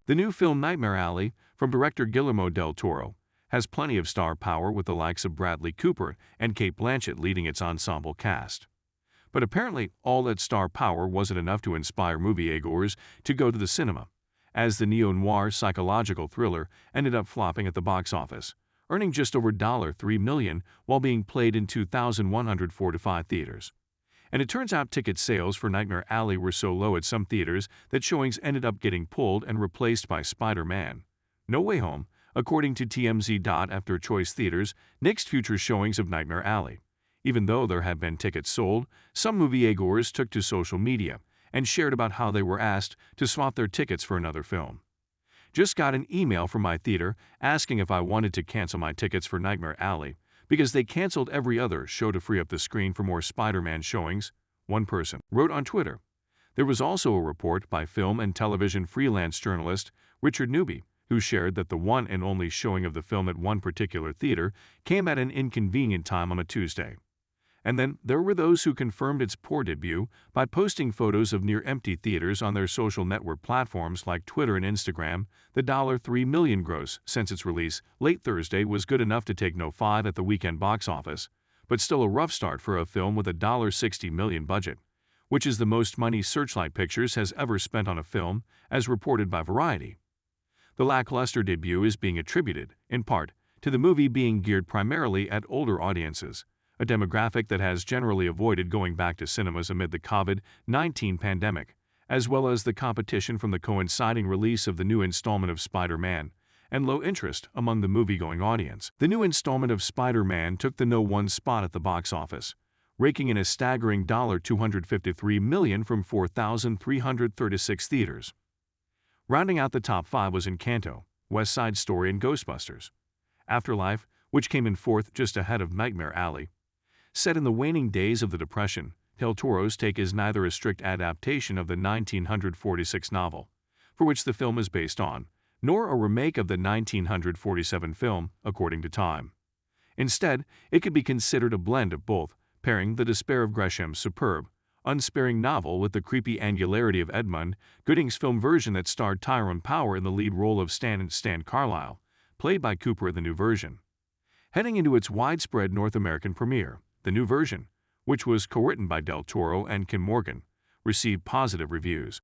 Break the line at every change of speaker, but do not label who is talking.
The new film Nightmare Alley, from director Guillermo del Toro, has plenty of star power with the likes of Bradley Cooper and Cate Blanchett leading its ensemble cast. But apparently, all that star power wasn't enough to inspire moviegoers to go to the cinema, as the neo-noir psychological thriller ended up flopping at the box office, earning just over $3 million while being played in 2,145 theaters. And it turns out ticket sales for Nightmare Alley were so low at some theaters that showings ended up getting pulled and replaced by Spider-Man: No Way Home, according to TMZ. After Choice Theaters nixed future showings of Nightmare Alley. Even though there had been tickets sold, some moviegoers took to social media and shared about how they were asked to swap their tickets for another film. Just got an email from my theater asking if I wanted to cancel my tickets for Nightmare Alley because they canceled every other show to free up the screen for more Spider-Man showings, one person wrote on Twitter. There was also a report by film and television freelance journalist Richard Newby, who shared that the one and only showing of the film at one particular theater came at an inconvenient time on a Tuesday. And then there were those who confirmed its poor debut by posting photos of near-empty theaters on their social network platforms like Twitter and Instagram. The $3 million gross since its release late Thursday was good enough to take no 5 at the weekend box office, but still a rough start for a film with a $60 million budget, which is the most money Searchlight Pictures has ever spent on a film, as reported by Variety. The lackluster debut is being attributed, in part, to the movie being geared primarily at older audiences, a demographic that has generally avoided going back to cinemas amid the COVID-19 pandemic, as well as the competition from the coinciding release of the new installment of Spider-Man, and low interest among the movie-going audience. The new installment of Spider-Man took the No. 1 spot at the box office, raking in a staggering $253 million from 4,336 theaters. Rounding out the top 5 was Encanto, West Side Story, and Ghostbusters. Afterlife, which came in fourth just ahead of Nightmare Alley. Set in the waning days of the Depression, Del Toro's take is neither a strict adaptation of the 1946 novel, for which the film is based on, nor a remake of the 1947 film, according to Time. Instead, it could be considered a blend of both, pairing The Despair of Gresham's superb, unsparing novel with the creepy angularity of Edmund Gooding's film version that starred Tyrone Power in the lead role of Stan Carlisle, played by Cooper in the new version. Heading into its widespread North American premiere, the new version, which was co-written by Del Toro and Kim Morgan, received positive reviews.